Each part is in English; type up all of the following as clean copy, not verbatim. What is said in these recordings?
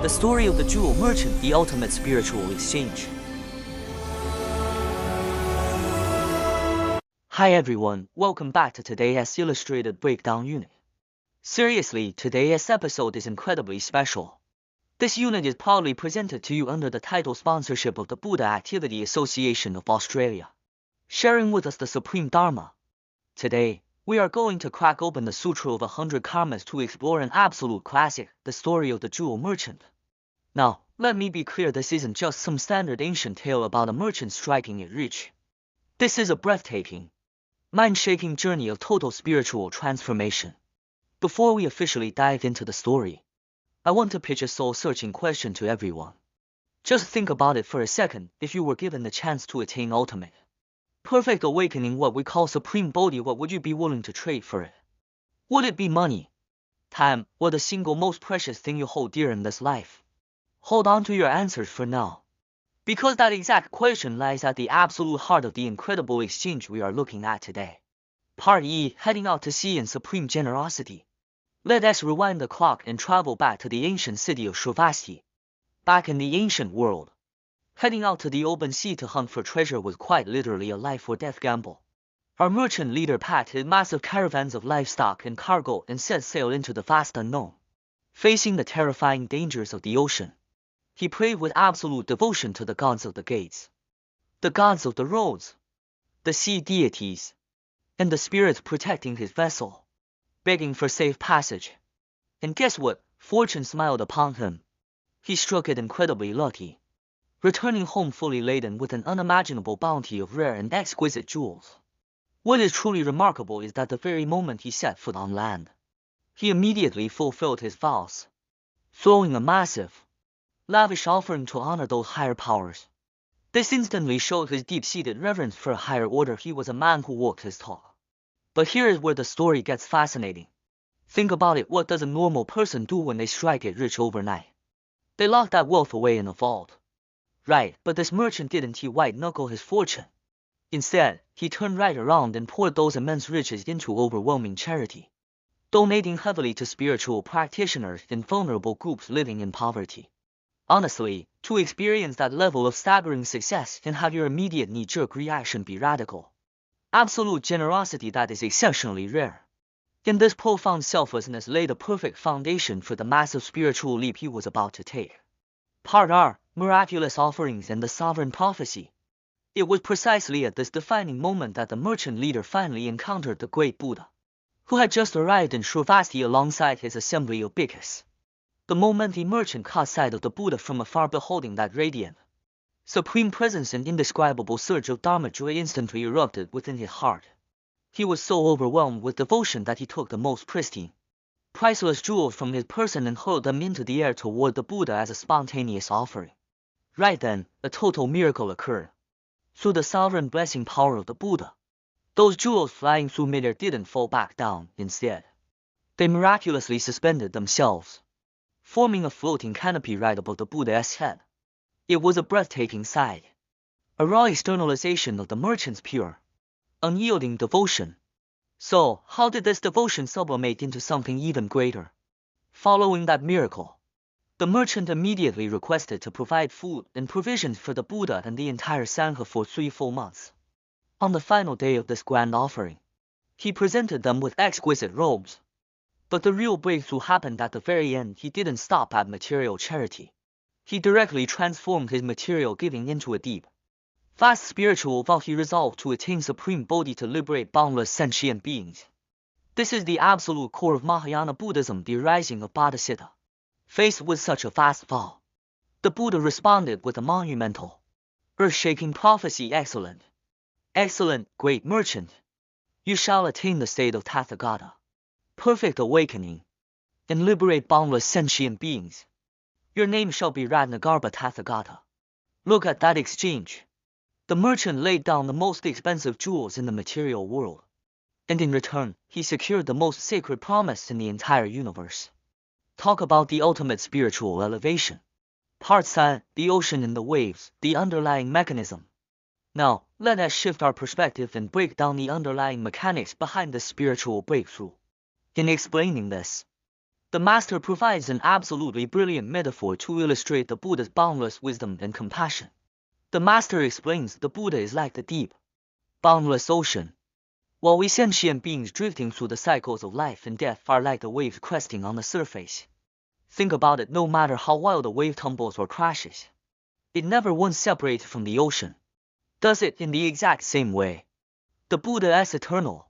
The story of the jewel merchant, the ultimate spiritual exchange. Hi everyone, welcome back to today's illustrated breakdown unit. Seriously, today's episode is incredibly special. This unit is proudly presented to you under the title sponsorship of the Buddha Activity Association of Australia, sharing with us the Supreme Dharma. Today, we are going to crack open the Sutra of 100 Karmas to explore an absolute classic, the story of the jewel merchant. Now, let me be clear, this isn't just some standard ancient tale about a merchant striking it rich. This is a breathtaking, mind-shaking journey of total spiritual transformation. Before we officially dive into the story, I want to pitch a soul-searching question to everyone. Just think about it for a second. If you were given the chance to attain ultimate, perfect awakening, what we call supreme bodhi, what would you be willing to trade for it? Would it be money, time, or the single most precious thing you hold dear in this life? Hold on to your answers for now, because that exact question lies at the absolute heart of the incredible exchange we are looking at today. Part E, heading out to sea in supreme generosity. Let us rewind the clock and travel back to the ancient city of Shravasti. Back in the ancient world, heading out to the open sea to hunt for treasure was quite literally a life-or-death gamble. Our merchant leader packed his massive caravans of livestock and cargo and set sail into the vast unknown. Facing the terrifying dangers of the ocean, he prayed with absolute devotion to the gods of the gates, the gods of the roads, the sea deities, and the spirits protecting his vessel, begging for safe passage. And guess what? Fortune smiled upon him. He struck it incredibly lucky, returning home fully laden with an unimaginable bounty of rare and exquisite jewels. What is truly remarkable is that the very moment he set foot on land, he immediately fulfilled his vows, throwing a massive, lavish offering to honor those higher powers. This instantly showed his deep-seated reverence for a higher order. He was a man who walked his talk. But here is where the story gets fascinating. Think about it. What does a normal person do when they strike it rich overnight? They lock that wealth away in a vault. Right, but this merchant didn't. He white-knuckle his fortune. Instead, he turned right around and poured those immense riches into overwhelming charity, donating heavily to spiritual practitioners and vulnerable groups living in poverty. Honestly, to experience that level of staggering success can have your immediate knee-jerk reaction be radical. Absolute generosity that is exceptionally rare. And this profound selflessness laid a perfect foundation for the massive spiritual leap he was about to take. Part R, Miraculous Offerings and the Sovereign Prophecy. It was precisely at this defining moment that the merchant leader finally encountered the great Buddha, who had just arrived in Shravasti alongside his assembly of bhikkhus. The moment the merchant caught sight of the Buddha from afar, beholding that radiant, supreme presence, and indescribable surge of Dharma joy instantly erupted within his heart. He was so overwhelmed with devotion that he took the most pristine, priceless jewels from his person and hurled them into the air toward the Buddha as a spontaneous offering. Right then, a total miracle occurred. Through the sovereign blessing power of the Buddha, those jewels flying through midair didn't fall back down. Instead, they miraculously suspended themselves, forming a floating canopy right above the Buddha's head. It was a breathtaking sight, a raw externalization of the merchant's pure, unyielding devotion. So, how did this devotion sublimate into something even greater? Following that miracle, the merchant immediately requested to provide food and provisions for the Buddha and the entire Sangha for 3 full months. On the final day of this grand offering, he presented them with exquisite robes. But the real breakthrough happened at the very end. He didn't stop at material charity. He directly transformed his material giving into a deep, vast spiritual vow. He resolved to attain supreme bodhi to liberate boundless sentient beings. This is the absolute core of Mahayana Buddhism, the rising of Bodhisattva. Faced with such a vast vow, the Buddha responded with a monumental, earth-shaking prophecy. Excellent, excellent, great merchant. You shall attain the state of Tathagata, perfect awakening, and liberate boundless sentient beings. Your name shall be Ratnagarbha Tathagata. Look at that exchange. The merchant laid down the most expensive jewels in the material world, and in return, he secured the most sacred promise in the entire universe. Talk about the ultimate spiritual elevation. Part 3, the ocean and the waves, the underlying mechanism. Now, let us shift our perspective and break down the underlying mechanics behind the spiritual breakthrough. In explaining this, The Master provides an absolutely brilliant metaphor to illustrate the Buddha's boundless wisdom and compassion. The Master explains the Buddha is like the deep, boundless ocean, while we sentient beings drifting through the cycles of life and death are like the waves cresting on the surface. Think about it, no matter how wild the wave tumbles or crashes, it never once separates from the ocean. Does it in the exact same way? The Buddha's eternal,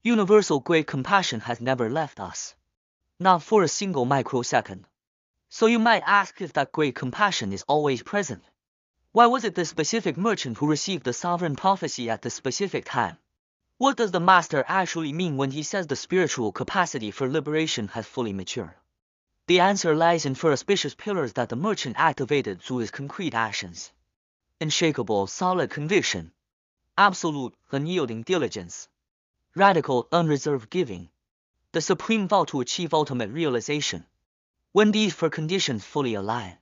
universal great compassion has never left us, not for a single microsecond. So you might ask if that great compassion is always present. Why was it the specific merchant who received the sovereign prophecy at the specific time? What does the Master actually mean when he says the spiritual capacity for liberation has fully matured? The answer lies in four auspicious pillars that the merchant activated through his concrete actions: unshakable, solid conviction, absolute, unyielding diligence, radical, unreserved giving, the supreme vow to achieve ultimate realization. When these four conditions fully align,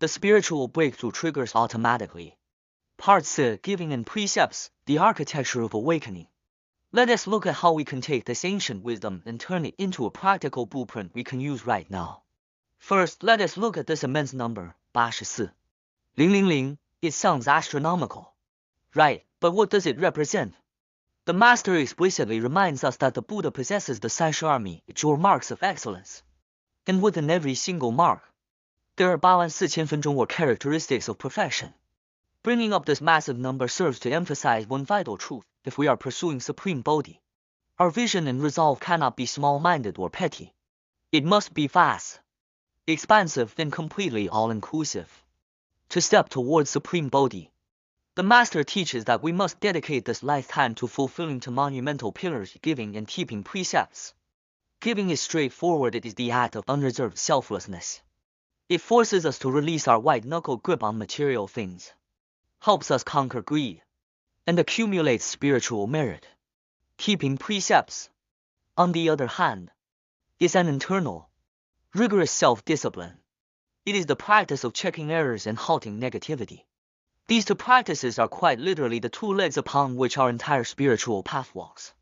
the spiritual breakthrough triggers automatically. Part 6: Giving and Precepts, the Architecture of Awakening. Let us look at how we can take this ancient wisdom and turn it into a practical blueprint we can use right now. First, let us look at this immense number, 84. 000. It sounds astronomical, right? But what does it represent? The Master explicitly reminds us that the Buddha possesses the Saisharmi, or marks of excellence. And within every single mark, there are 84,000分种 or characteristics of perfection. Bringing up this massive number serves to emphasize one vital truth: if we are pursuing supreme Bodhi, our vision and resolve cannot be small-minded or petty. It must be vast, expansive, and completely all-inclusive. To step towards supreme Bodhi, the Master teaches that we must dedicate this lifetime to fulfilling two monumental pillars: giving and keeping precepts. Giving is straightforward. It is the act of unreserved selflessness. It forces us to release our white-knuckle grip on material things, helps us conquer greed, and accumulate spiritual merit. Keeping precepts, on the other hand, is an internal, rigorous self-discipline. It is the practice of checking errors and halting negativity. These two practices are quite literally the two legs upon which our entire spiritual path walks.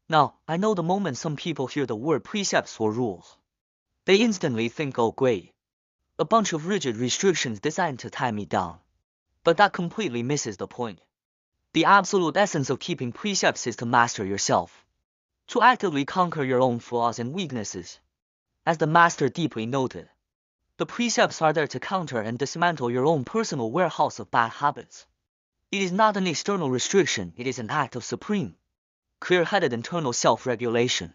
Now, I know the moment some people hear the word precepts or rules, they instantly think, oh great, a bunch of rigid restrictions designed to tie me down. But that completely misses the point. The absolute essence of keeping precepts is to master yourself, to actively conquer your own flaws and weaknesses. As the Master deeply noted, the precepts are there to counter and dismantle your own personal warehouse of bad habits. It is not an external restriction, it is an act of supreme, clear-headed internal self-regulation.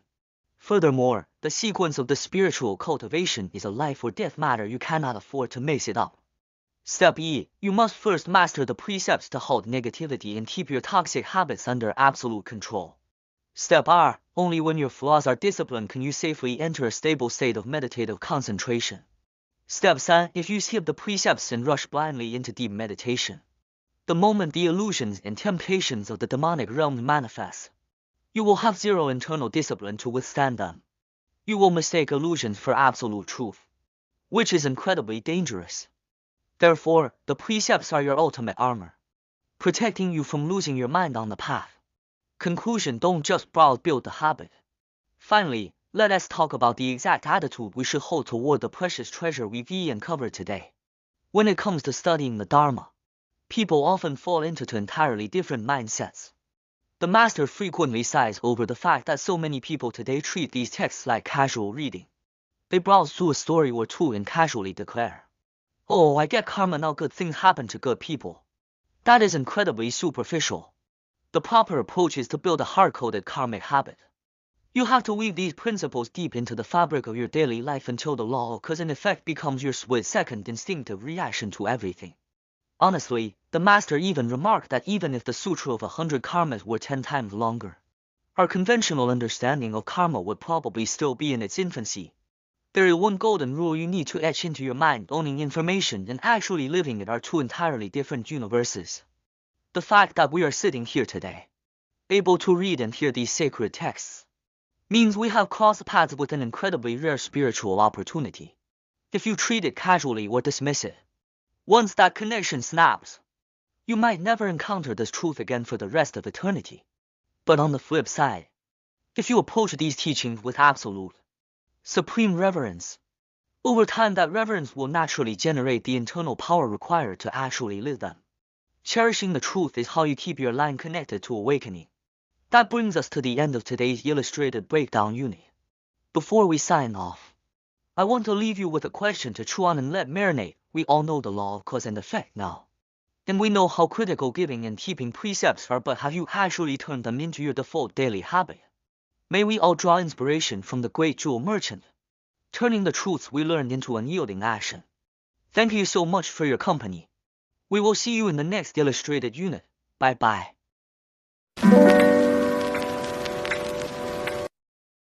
Furthermore, the sequence of the spiritual cultivation is a life or death matter. You cannot afford to mix it up. Step E: you must first master the precepts to halt negativity and keep your toxic habits under absolute control. Step R: only when your flaws are disciplined can you safely enter a stable state of meditative concentration. Step 3: if you skip the precepts and rush blindly into deep meditation, the moment the illusions and temptations of the demonic realm manifest, you will have zero internal discipline to withstand them. You will mistake illusions for absolute truth, which is incredibly dangerous. Therefore, the precepts are your ultimate armor, protecting you from losing your mind on the path. Conclusion: don't just build the habit. Finally, let us talk about the exact attitude we should hold toward the precious treasure we've uncovered today. When it comes to studying the Dharma, people often fall into two entirely different mindsets. The Master frequently sighs over the fact that so many people today treat these texts like casual reading. They browse through a story or two and casually declare, oh, I get karma, now good things happen to good people. That is incredibly superficial. The proper approach is to build a hard-coded karmic habit. You have to weave these principles deep into the fabric of your daily life until the law of cause and effect becomes your split-second instinctive reaction to everything. Honestly, the Master even remarked that even if the Sutra of 100 Karmas were 10 times longer, our conventional understanding of karma would probably still be in its infancy. There is one golden rule you need to etch into your mind: owning information and actually living it are two entirely different universes. The fact that we are sitting here today, able to read and hear these sacred texts, means we have crossed paths with an incredibly rare spiritual opportunity. If you treat it casually or dismiss it, once that connection snaps, you might never encounter this truth again for the rest of eternity. But on the flip side, if you approach these teachings with absolute, Supreme reverence. Over time, that reverence will naturally generate the internal power required to actually live them. Cherishing the truth is how you keep your line connected to awakening. That brings us to the end of today's illustrated breakdown unit. Before we sign off, I want to leave you with a question to chew on and let marinate. We all know the law of cause and effect now. And we know how critical giving and keeping precepts are, but have you actually turned them into your default daily habit? May we all draw inspiration from the great jewel merchant, turning the truths we learned into unyielding action. Thank you so much for your company. We will see you in the next illustrated unit. Bye bye.